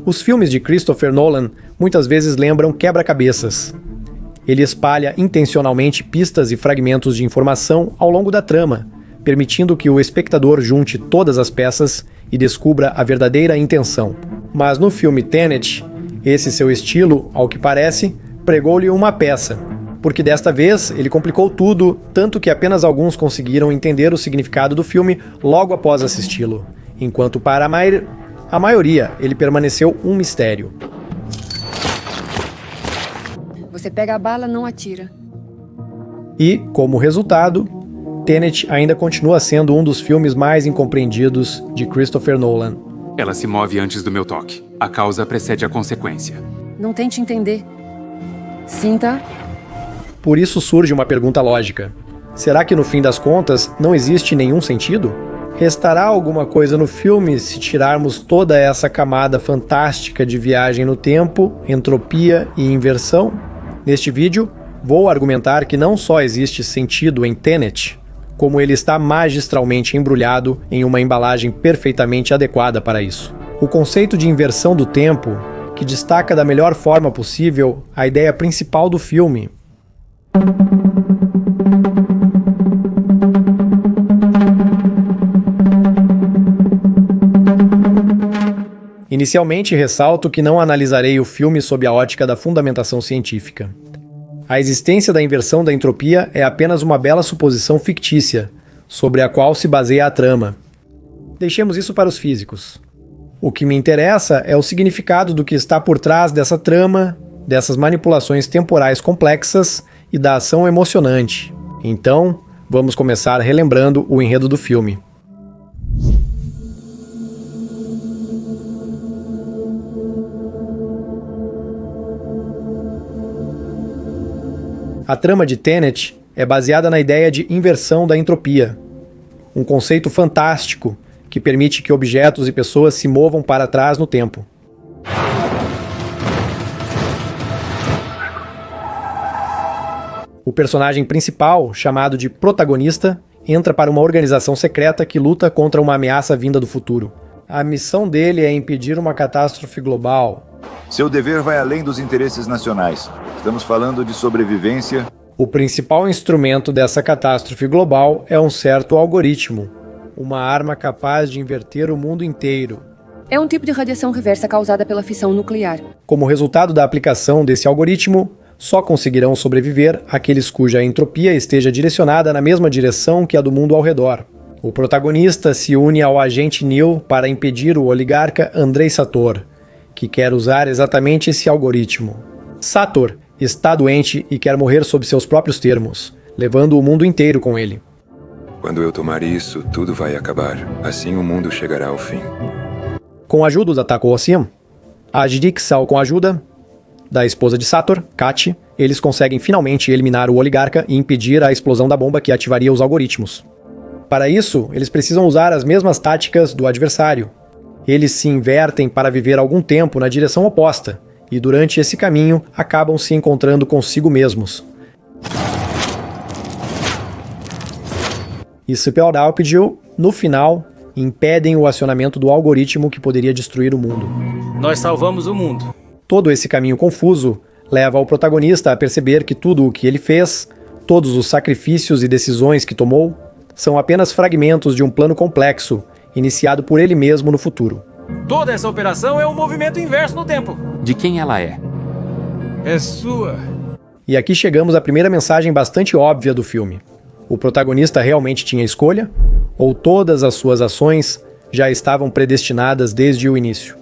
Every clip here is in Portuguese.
Os filmes de Christopher Nolan muitas vezes lembram quebra-cabeças. Ele espalha intencionalmente pistas e fragmentos de informação ao longo da trama, permitindo que o espectador junte todas as peças e descubra a verdadeira intenção. Mas no filme Tenet, esse seu estilo, ao que parece, pregou-lhe uma peça, porque desta vez ele complicou tudo, tanto que apenas alguns conseguiram entender o significado do filme logo após assisti-lo, enquanto para a maioria ele permaneceu um mistério. Você pega a bala, não atira. E, como resultado, Tenet ainda continua sendo um dos filmes mais incompreendidos de Christopher Nolan. Ela se move antes do meu toque. A causa precede a consequência. Não tente entender. Sinta. Por isso surge uma pergunta lógica. Será que no fim das contas não existe nenhum sentido? Restará alguma coisa no filme se tirarmos toda essa camada fantástica de viagem no tempo, entropia e inversão? Neste vídeo, vou argumentar que não só existe sentido em Tenet, como ele está magistralmente embrulhado em uma embalagem perfeitamente adequada para isso. O conceito de inversão do tempo, que destaca da melhor forma possível a ideia principal do filme. Inicialmente, ressalto que não analisarei o filme sob a ótica da fundamentação científica. A existência da inversão da entropia é apenas uma bela suposição fictícia, sobre a qual se baseia a trama. Deixemos isso para os físicos. O que me interessa é o significado do que está por trás dessa trama, dessas manipulações temporais complexas e da ação emocionante. Então, vamos começar relembrando o enredo do filme. A trama de Tenet é baseada na ideia de inversão da entropia, um conceito fantástico que permite que objetos e pessoas se movam para trás no tempo. O personagem principal, chamado de protagonista, entra para uma organização secreta que luta contra uma ameaça vinda do futuro. A missão dele é impedir uma catástrofe global. Seu dever vai além dos interesses nacionais. Estamos falando de sobrevivência. O principal instrumento dessa catástrofe global é um certo algoritmo, uma arma capaz de inverter o mundo inteiro. É um tipo de radiação reversa causada pela fissão nuclear. Como resultado da aplicação desse algoritmo, só conseguirão sobreviver aqueles cuja entropia esteja direcionada na mesma direção que a do mundo ao redor. O protagonista se une ao agente Neo para impedir o oligarca Andrei Sator, que quer usar exatamente esse algoritmo. Sator está doente e quer morrer sob seus próprios termos, levando o mundo inteiro com ele. Quando eu tomar isso, tudo vai acabar. Assim o mundo chegará ao fim. Com a ajuda dos Ataco Osim, a Jigsaw com a ajuda da esposa de Sator, Kati, eles conseguem finalmente eliminar o oligarca e impedir a explosão da bomba que ativaria os algoritmos. Para isso, eles precisam usar as mesmas táticas do adversário. Eles se invertem para viver algum tempo na direção oposta, e durante esse caminho acabam se encontrando consigo mesmos. E Spelldaupidil, no final, impedem o acionamento do algoritmo que poderia destruir o mundo. Nós salvamos o mundo. Todo esse caminho confuso leva o protagonista a perceber que tudo o que ele fez, todos os sacrifícios e decisões que tomou, são apenas fragmentos de um plano complexo, iniciado por ele mesmo no futuro. Toda essa operação é um movimento inverso no tempo. De quem ela é? É sua. E aqui chegamos à primeira mensagem bastante óbvia do filme. O protagonista realmente tinha escolha? Ou todas as suas ações já estavam predestinadas desde o início?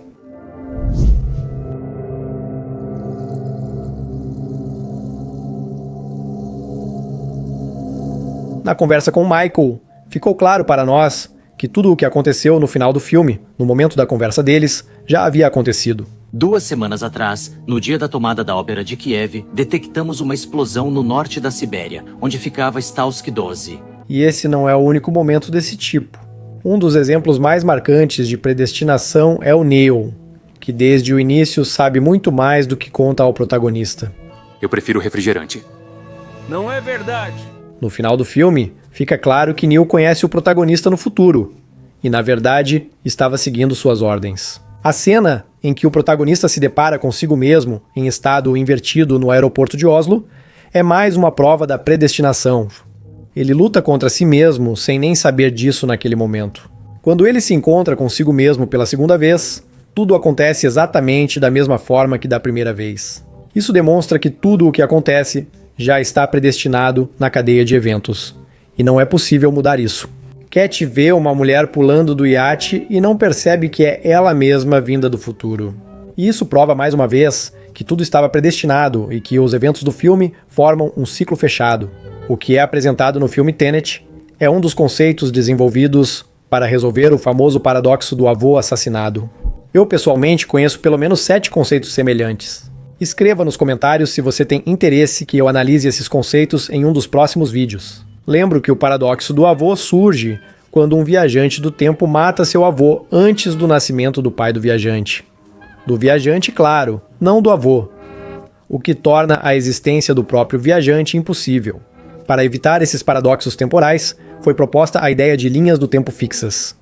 Na conversa com Michael, ficou claro para nós que tudo o que aconteceu no final do filme, no momento da conversa deles, já havia acontecido. 2 semanas atrás, no dia da tomada da ópera de Kiev, detectamos uma explosão no norte da Sibéria, onde ficava Stalsk 12. E esse não é o único momento desse tipo. Um dos exemplos mais marcantes de predestinação é o Neo, que desde o início sabe muito mais do que conta ao protagonista. Eu prefiro refrigerante. Não é verdade. No final do filme, fica claro que Neo conhece o protagonista no futuro, e na verdade, estava seguindo suas ordens. A cena em que o protagonista se depara consigo mesmo em estado invertido no aeroporto de Oslo é mais uma prova da predestinação. Ele luta contra si mesmo sem nem saber disso naquele momento. Quando ele se encontra consigo mesmo pela segunda vez, tudo acontece exatamente da mesma forma que da primeira vez. Isso demonstra que tudo o que acontece já está predestinado na cadeia de eventos, e não é possível mudar isso. Cat vê uma mulher pulando do iate e não percebe que é ela mesma vinda do futuro. E isso prova mais uma vez que tudo estava predestinado e que os eventos do filme formam um ciclo fechado. O que é apresentado no filme Tenet é um dos conceitos desenvolvidos para resolver o famoso paradoxo do avô assassinado. Eu pessoalmente conheço pelo menos 7 conceitos semelhantes. Escreva nos comentários se você tem interesse que eu analise esses conceitos em um dos próximos vídeos. Lembro que o paradoxo do avô surge quando um viajante do tempo mata seu avô antes do nascimento do pai do viajante. Do viajante, claro, não do avô, o que torna a existência do próprio viajante impossível. Para evitar esses paradoxos temporais, foi proposta a ideia de linhas do tempo fixas.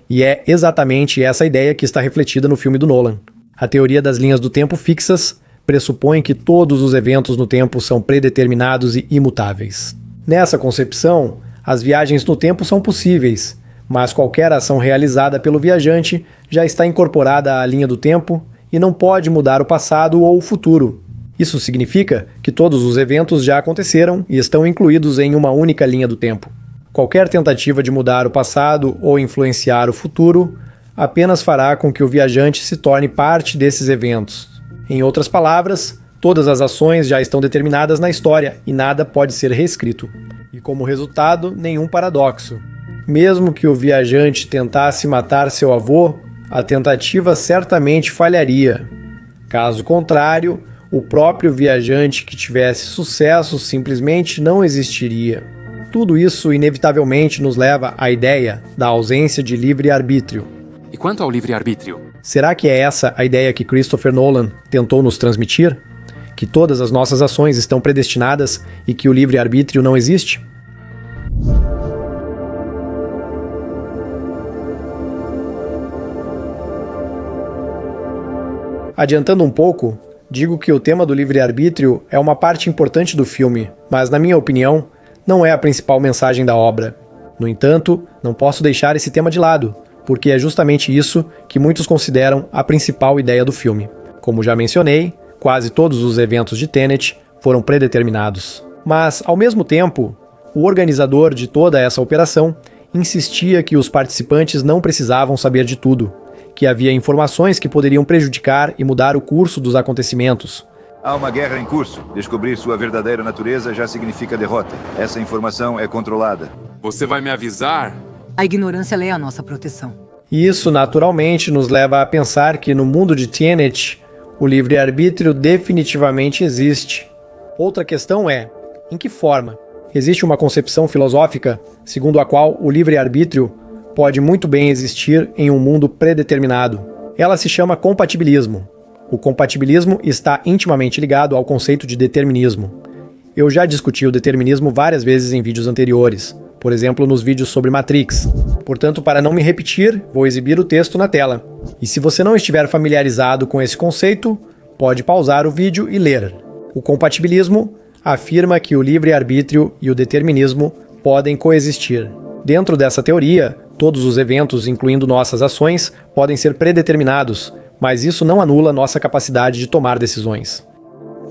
E é exatamente essa ideia que está refletida no filme do Nolan. A teoria das linhas do tempo fixas pressupõe que todos os eventos no tempo são predeterminados e imutáveis. Nessa concepção, as viagens no tempo são possíveis, mas qualquer ação realizada pelo viajante já está incorporada à linha do tempo e não pode mudar o passado ou o futuro. Isso significa que todos os eventos já aconteceram e estão incluídos em uma única linha do tempo. Qualquer tentativa de mudar o passado ou influenciar o futuro apenas fará com que o viajante se torne parte desses eventos. Em outras palavras, todas as ações já estão determinadas na história e nada pode ser reescrito. E como resultado, nenhum paradoxo. Mesmo que o viajante tentasse matar seu avô, a tentativa certamente falharia. Caso contrário, o próprio viajante que tivesse sucesso simplesmente não existiria. Tudo isso inevitavelmente nos leva à ideia da ausência de livre-arbítrio. E quanto ao livre-arbítrio? Será que é essa a ideia que Christopher Nolan tentou nos transmitir? Que todas as nossas ações estão predestinadas e que o livre-arbítrio não existe? Adiantando um pouco, digo que o tema do livre-arbítrio é uma parte importante do filme, mas, na minha opinião, não é a principal mensagem da obra. No entanto, não posso deixar esse tema de lado, porque é justamente isso que muitos consideram a principal ideia do filme. Como já mencionei, quase todos os eventos de Tenet foram predeterminados. Mas, ao mesmo tempo, o organizador de toda essa operação insistia que os participantes não precisavam saber de tudo, que havia informações que poderiam prejudicar e mudar o curso dos acontecimentos. Há uma guerra em curso. Descobrir sua verdadeira natureza já significa derrota. Essa informação é controlada. Você vai me avisar? A ignorância é a nossa proteção. Isso, naturalmente, nos leva a pensar que no mundo de Tenet, o livre-arbítrio definitivamente existe. Outra questão é, em que forma? Existe uma concepção filosófica segundo a qual o livre-arbítrio pode muito bem existir em um mundo predeterminado. Ela se chama compatibilismo. O compatibilismo está intimamente ligado ao conceito de determinismo. Eu já discuti o determinismo várias vezes em vídeos anteriores, por exemplo, nos vídeos sobre Matrix. Portanto, para não me repetir, vou exibir o texto na tela. E se você não estiver familiarizado com esse conceito, pode pausar o vídeo e ler. O compatibilismo afirma que o livre-arbítrio e o determinismo podem coexistir. Dentro dessa teoria, todos os eventos, incluindo nossas ações, podem ser predeterminados, mas isso não anula nossa capacidade de tomar decisões.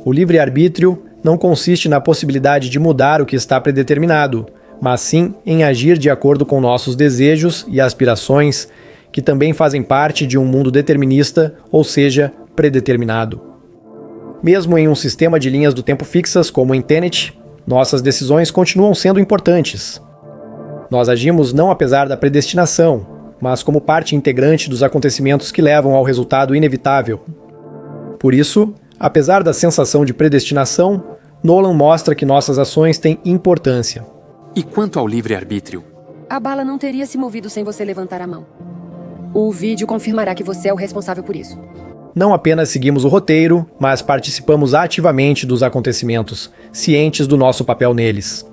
O livre-arbítrio não consiste na possibilidade de mudar o que está predeterminado, mas sim em agir de acordo com nossos desejos e aspirações, que também fazem parte de um mundo determinista, ou seja, predeterminado. Mesmo em um sistema de linhas do tempo fixas, como em Tenet, nossas decisões continuam sendo importantes. Nós agimos não apesar da predestinação, mas como parte integrante dos acontecimentos que levam ao resultado inevitável. Por isso, apesar da sensação de predestinação, Nolan mostra que nossas ações têm importância. E quanto ao livre-arbítrio? A bala não teria se movido sem você levantar a mão. O vídeo confirmará que você é o responsável por isso. Não apenas seguimos o roteiro, mas participamos ativamente dos acontecimentos, cientes do nosso papel neles.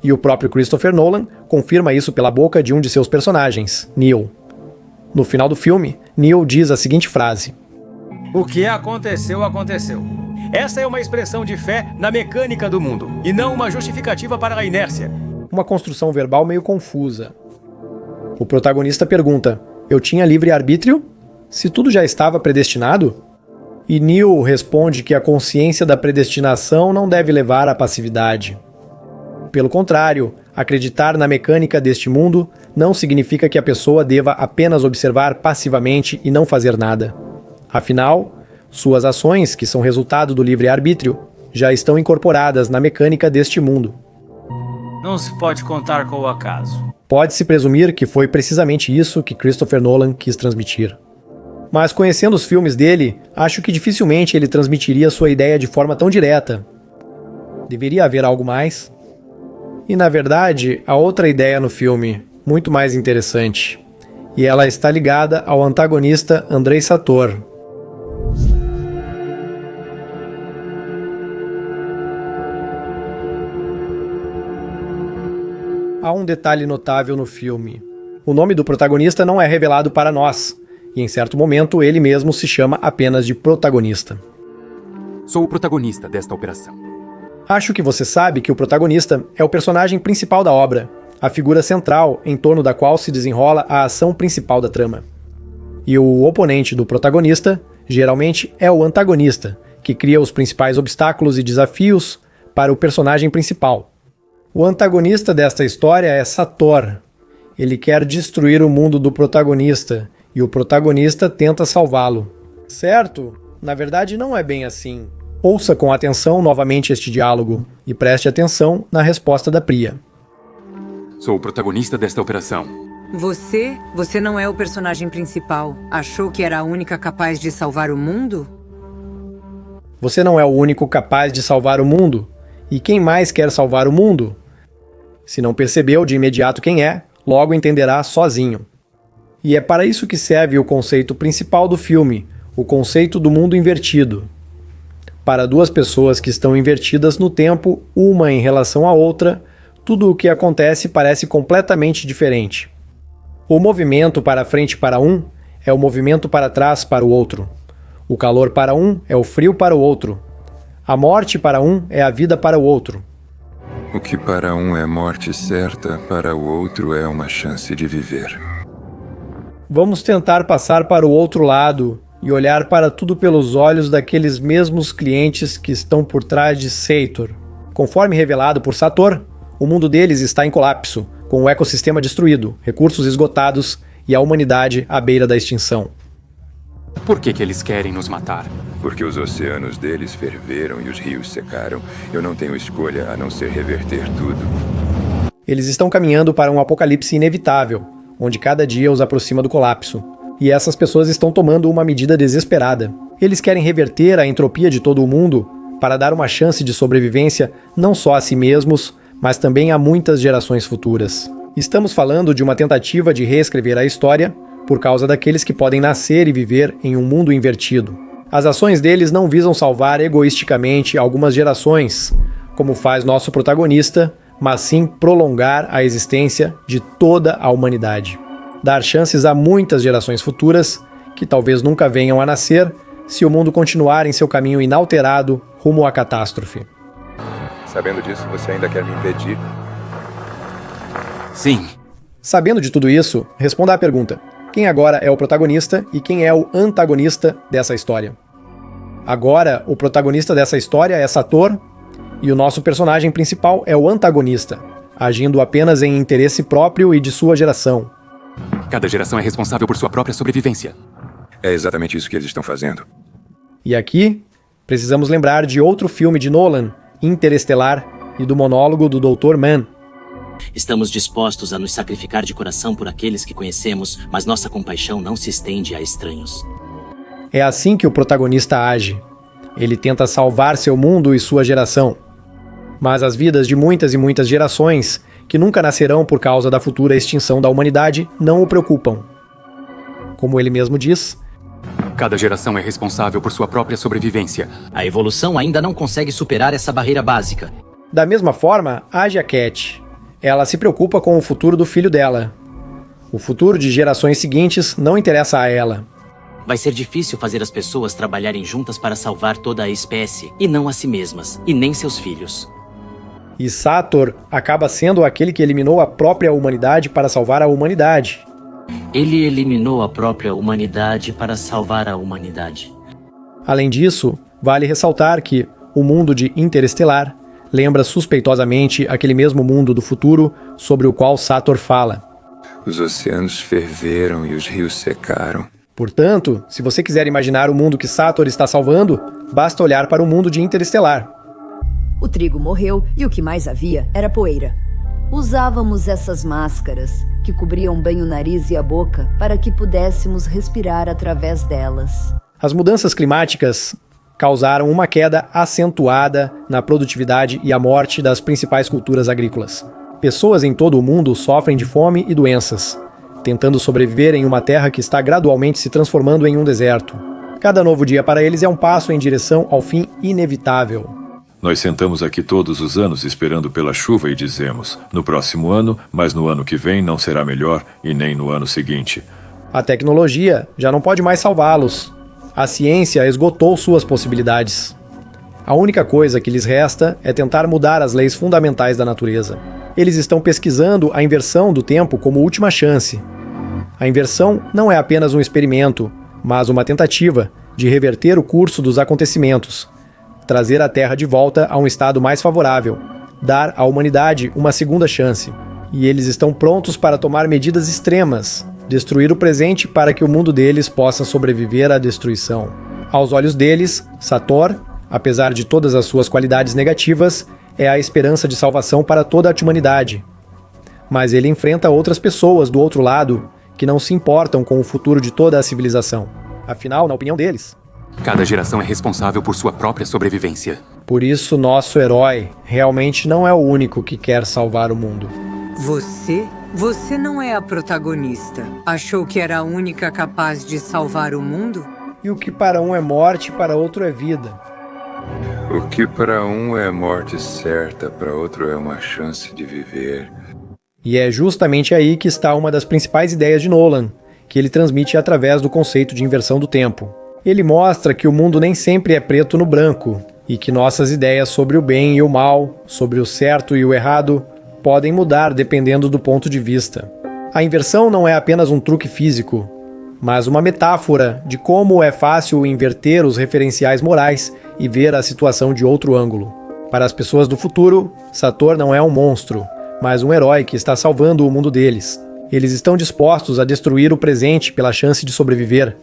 E o próprio Christopher Nolan confirma isso pela boca de um de seus personagens, Neo. No final do filme, Neo diz a seguinte frase: O que aconteceu, aconteceu. Essa é uma expressão de fé na mecânica do mundo, e não uma justificativa para a inércia. Uma construção verbal meio confusa. O protagonista pergunta: eu tinha livre-arbítrio? Se tudo já estava predestinado? E Neo responde que a consciência da predestinação não deve levar à passividade. Pelo contrário, acreditar na mecânica deste mundo não significa que a pessoa deva apenas observar passivamente e não fazer nada. Afinal, suas ações, que são resultado do livre-arbítrio, já estão incorporadas na mecânica deste mundo. Não se pode contar com o acaso. Pode-se presumir que foi precisamente isso que Christopher Nolan quis transmitir. Mas conhecendo os filmes dele, acho que dificilmente ele transmitiria sua ideia de forma tão direta. Deveria haver algo mais? E na verdade, há outra ideia no filme, muito mais interessante. E ela está ligada ao antagonista Andrei Sator. Há um detalhe notável no filme. O nome do protagonista não é revelado para nós, e em certo momento ele mesmo se chama apenas de protagonista. Sou o protagonista desta operação. Acho que você sabe que o protagonista é o personagem principal da obra, a figura central em torno da qual se desenrola a ação principal da trama. E o oponente do protagonista, geralmente, é o antagonista, que cria os principais obstáculos e desafios para o personagem principal. O antagonista desta história é Sator. Ele quer destruir o mundo do protagonista, e o protagonista tenta salvá-lo. Certo? Na verdade, não é bem assim. Ouça com atenção novamente este diálogo, e preste atenção na resposta da Priya. Sou o protagonista desta operação. Você não é o personagem principal. Achou que era a única capaz de salvar o mundo? Você não é o único capaz de salvar o mundo. E quem mais quer salvar o mundo? Se não percebeu de imediato quem é, logo entenderá sozinho. E é para isso que serve o conceito principal do filme, o conceito do mundo invertido. Para duas pessoas que estão invertidas no tempo, uma em relação à outra, tudo o que acontece parece completamente diferente. O movimento para frente para um é o movimento para trás para o outro. O calor para um é o frio para o outro. A morte para um é a vida para o outro. O que para um é morte certa, para o outro é uma chance de viver. Vamos tentar passar para o outro lado e olhar para tudo pelos olhos daqueles mesmos clientes que estão por trás de Sator. Conforme revelado por Sator, o mundo deles está em colapso, com o ecossistema destruído, recursos esgotados e a humanidade à beira da extinção. Por que eles querem nos matar? Porque os oceanos deles ferveram e os rios secaram. Eu não tenho escolha a não ser reverter tudo. Eles estão caminhando para um apocalipse inevitável, onde cada dia os aproxima do colapso. E essas pessoas estão tomando uma medida desesperada. Eles querem reverter a entropia de todo o mundo para dar uma chance de sobrevivência não só a si mesmos, mas também a muitas gerações futuras. Estamos falando de uma tentativa de reescrever a história por causa daqueles que podem nascer e viver em um mundo invertido. As ações deles não visam salvar egoisticamente algumas gerações, como faz nosso protagonista, mas sim prolongar a existência de toda a humanidade. Dar chances a muitas gerações futuras, que talvez nunca venham a nascer, se o mundo continuar em seu caminho inalterado rumo à catástrofe. Sabendo disso, você ainda quer me impedir? Sim. Sabendo de tudo isso, responda à pergunta: quem agora é o protagonista e quem é o antagonista dessa história? Agora, o protagonista dessa história é Sator, e o nosso personagem principal é o antagonista, agindo apenas em interesse próprio e de sua geração. Cada geração é responsável por sua própria sobrevivência. É exatamente isso que eles estão fazendo. E aqui, precisamos lembrar de outro filme de Nolan, Interestelar, e do monólogo do Dr. Mann. Estamos dispostos a nos sacrificar de coração por aqueles que conhecemos, mas nossa compaixão não se estende a estranhos. É assim que o protagonista age. Ele tenta salvar seu mundo e sua geração. Mas as vidas de muitas e muitas gerações, que nunca nascerão por causa da futura extinção da humanidade, não o preocupam. Como ele mesmo diz, Cada geração é responsável por sua própria sobrevivência. A evolução ainda não consegue superar essa barreira básica. da mesma forma, age a Cat. Ela se preocupa com o futuro do filho dela. O futuro de gerações seguintes não interessa a ela. Vai ser difícil fazer as pessoas trabalharem juntas para salvar toda a espécie, e não a si mesmas, e nem seus filhos. E Sator acaba sendo aquele que eliminou a própria humanidade para salvar a humanidade. Ele eliminou a própria humanidade para salvar a humanidade. Além disso, vale ressaltar que o mundo de Interestelar lembra suspeitosamente aquele mesmo mundo do futuro sobre o qual Sator fala. Os oceanos ferveram e os rios secaram. Portanto, se você quiser imaginar o mundo que Sator está salvando, basta olhar para o mundo de Interestelar. O trigo morreu e o que mais havia era poeira. Usávamos essas máscaras que cobriam bem o nariz e a boca para que pudéssemos respirar através delas. As mudanças climáticas causaram uma queda acentuada na produtividade e a morte das principais culturas agrícolas. Pessoas em todo o mundo sofrem de fome e doenças, tentando sobreviver em uma terra que está gradualmente se transformando em um deserto. Cada novo dia para eles é um passo em direção ao fim inevitável. Nós sentamos aqui todos os anos esperando pela chuva e dizemos, no próximo ano, mas no ano que vem não será melhor e nem no ano seguinte. A tecnologia já não pode mais salvá-los. A ciência esgotou suas possibilidades. A única coisa que lhes resta é tentar mudar as leis fundamentais da natureza. Eles estão pesquisando a inversão do tempo como última chance. A inversão não é apenas um experimento, mas uma tentativa de reverter o curso dos acontecimentos, trazer a Terra de volta a um estado mais favorável, dar à humanidade uma segunda chance. E eles estão prontos para tomar medidas extremas, destruir o presente para que o mundo deles possa sobreviver à destruição. Aos olhos deles, Sator, apesar de todas as suas qualidades negativas, é a esperança de salvação para toda a humanidade. Mas ele enfrenta outras pessoas do outro lado que não se importam com o futuro de toda a civilização. Afinal, na opinião deles, cada geração é responsável por sua própria sobrevivência. Por isso, nosso herói realmente não é o único que quer salvar o mundo. Você não é a protagonista. Achou que era a única capaz de salvar o mundo? E o que para um é morte, para outro é vida. O que para um é morte certa, para outro é uma chance de viver. E é justamente aí que está uma das principais ideias de Nolan, que ele transmite através do conceito de inversão do tempo. Ele mostra que o mundo nem sempre é preto no branco, e que nossas ideias sobre o bem e o mal, sobre o certo e o errado, podem mudar dependendo do ponto de vista. A inversão não é apenas um truque físico, mas uma metáfora de como é fácil inverter os referenciais morais e ver a situação de outro ângulo. Para as pessoas do futuro, Sator não é um monstro, mas um herói que está salvando o mundo deles. Eles estão dispostos a destruir o presente pela chance de sobreviver.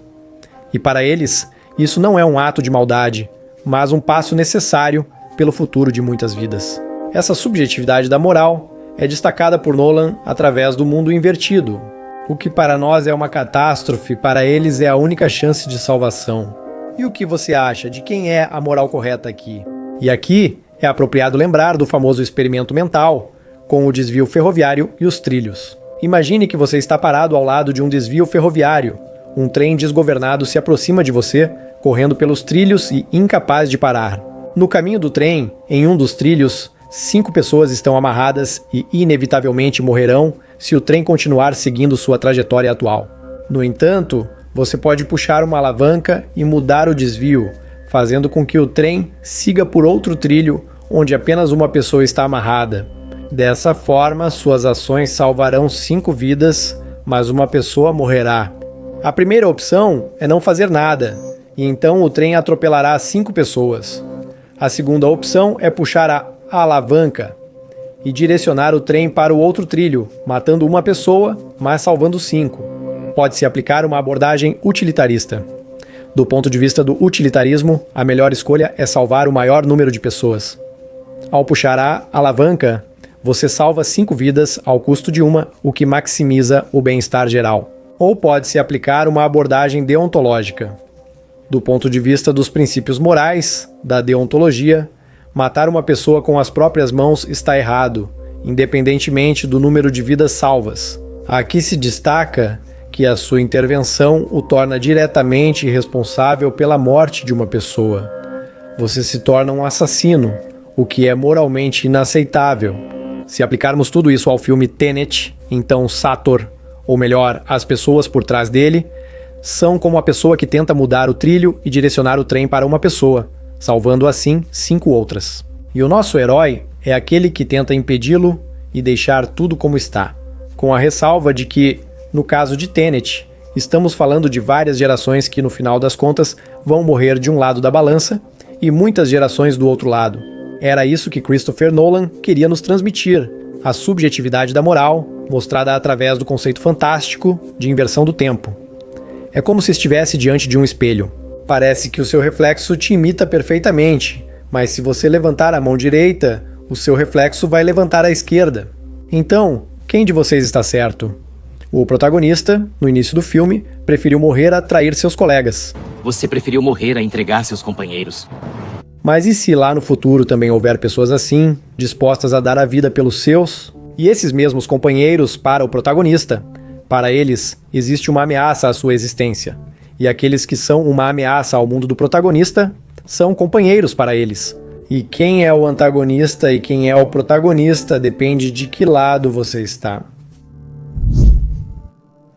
E para eles, isso não é um ato de maldade, mas um passo necessário pelo futuro de muitas vidas. Essa subjetividade da moral é destacada por Nolan através do mundo invertido. O que para nós é uma catástrofe, para eles é a única chance de salvação. E o que você acha de quem é a moral correta aqui? E aqui é apropriado lembrar do famoso experimento mental, com o desvio ferroviário e os trilhos. Imagine que você está parado ao lado de um desvio ferroviário. Um trem desgovernado se aproxima de você, correndo pelos trilhos e incapaz de parar. No caminho do trem, em um dos trilhos, 5 pessoas estão amarradas e inevitavelmente morrerão se o trem continuar seguindo sua trajetória atual. No entanto, você pode puxar uma alavanca e mudar o desvio, fazendo com que o trem siga por outro trilho onde apenas uma pessoa está amarrada. Dessa forma, suas ações salvarão 5 vidas, mas uma pessoa morrerá. A primeira opção é não fazer nada, e então o trem atropelará 5 pessoas. A segunda opção é puxar a alavanca e direcionar o trem para o outro trilho, matando uma pessoa, mas salvando 5. Pode-se aplicar uma abordagem utilitarista. Do ponto de vista do utilitarismo, a melhor escolha é salvar o maior número de pessoas. Ao puxar a alavanca, você salva 5 vidas ao custo de uma, o que maximiza o bem-estar geral. Ou pode-se aplicar uma abordagem deontológica. Do ponto de vista dos princípios morais, da deontologia, matar uma pessoa com as próprias mãos está errado, independentemente do número de vidas salvas. Aqui se destaca que a sua intervenção o torna diretamente responsável pela morte de uma pessoa. Você se torna um assassino, o que é moralmente inaceitável. Se aplicarmos tudo isso ao filme Tenet, então Sator, ou melhor, as pessoas por trás dele, são como a pessoa que tenta mudar o trilho e direcionar o trem para uma pessoa, salvando assim 5 outras. E o nosso herói é aquele que tenta impedi-lo e deixar tudo como está, com a ressalva de que, no caso de Tenet, estamos falando de várias gerações que, no final das contas, vão morrer de um lado da balança e muitas gerações do outro lado. Era isso que Christopher Nolan queria nos transmitir, a subjetividade da moral, mostrada através do conceito fantástico de inversão do tempo. É como se estivesse diante de um espelho. Parece que o seu reflexo te imita perfeitamente, mas se você levantar a mão direita, o seu reflexo vai levantar a esquerda. Então, quem de vocês está certo? O protagonista, no início do filme, preferiu morrer a trair seus colegas. Você preferiu morrer a entregar seus companheiros. Mas e se lá no futuro também houver pessoas assim, dispostas a dar a vida pelos seus? E esses mesmos companheiros para o protagonista? Para eles, existe uma ameaça à sua existência. E aqueles que são uma ameaça ao mundo do protagonista são companheiros para eles. E quem é o antagonista e quem é o protagonista depende de que lado você está.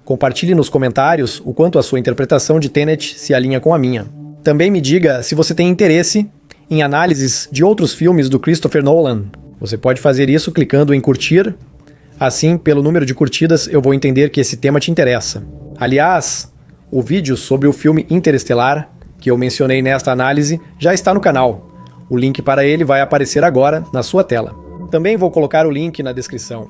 Compartilhe nos comentários o quanto a sua interpretação de Tenet se alinha com a minha. Também me diga se você tem interesse em análises de outros filmes do Christopher Nolan. Você pode fazer isso clicando em curtir. Assim, pelo número de curtidas, eu vou entender que esse tema te interessa. Aliás, o vídeo sobre o filme Interestelar, que eu mencionei nesta análise, já está no canal. O link para ele vai aparecer agora na sua tela. Também vou colocar o link na descrição.